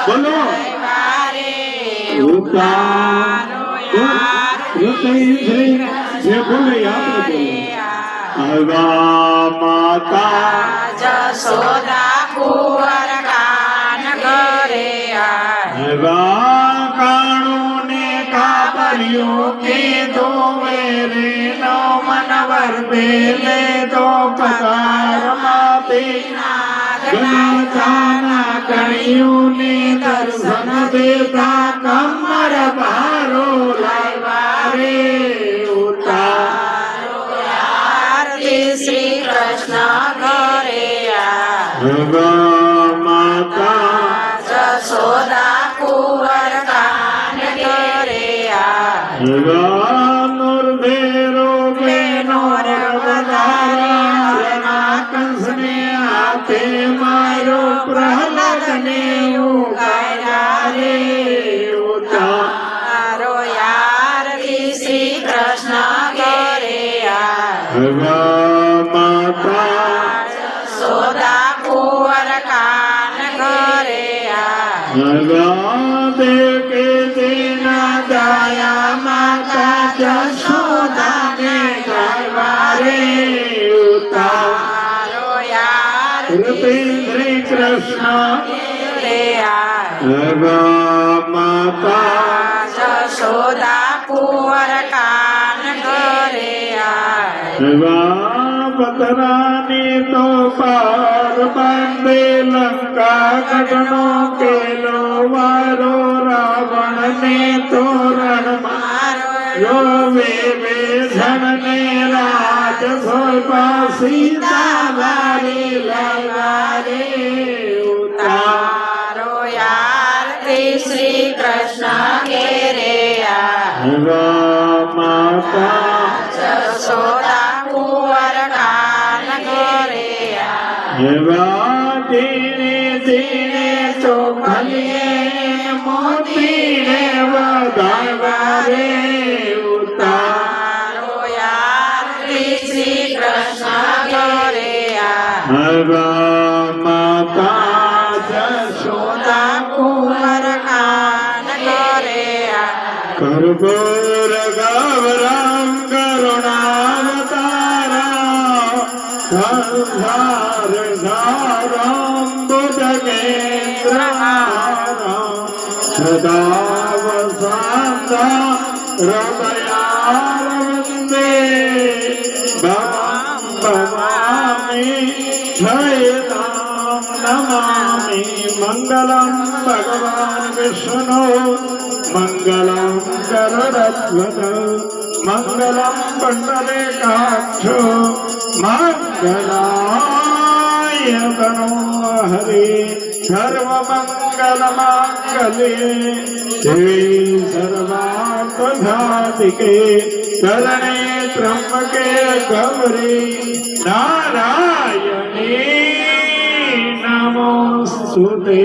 बोलो माता जसोदा कुंवर कान करे काणू ने काबरियों के दो मेरे नौ मनवर बेले दो पतार माते गणाचाना कणियों ने दर्शन देता कमर भारो लावारे उतारो आरती श्री कृष्ण करे माता जसोदा कुंवर कान करे नुरदेरो बेनोर वदारा कंसने आते मारो प्रहलाद ने उगाया रे उतारो आरती श्री कृष्ण करे माता जसोदा कुंवर कान करे देखे देना दाया माता जसोदा ने गायवारे उतारो आरती श्री कृष्ण माता जसोदा कुंवर कान करे पतरानी तो पार बांधे लंका गगनों के लो वारो रावण ने तोरण मारो यो वे धन ने राज सोपा सीता वारी लवारे उतारो आरती श्री कृष्ण के रे माता जसोदा कुंवर कान करे धीरे धीरे तो भलिए मोती रे वदारे उतारो आरती श्री कृष्ण करे माता जसोदा कुंवर कान करे कर्पूर गौरम करुणावतारा संसार सारम बुद्धकेन्द्रहारम सदा वसंता हृदयारविन्दे भवं भवामि जयतां नमामि मंगलम भगवान विष्णु मंगलम गरुड़ध्वज मंगलम पुंडरीकाक्ष मंगलाय तनो हरि सर्वमंगलमांगल्ये शिवे सर्वार्थसाधिके शरणे त्र्यंबके गौरी नारायणी नमोस्तुते।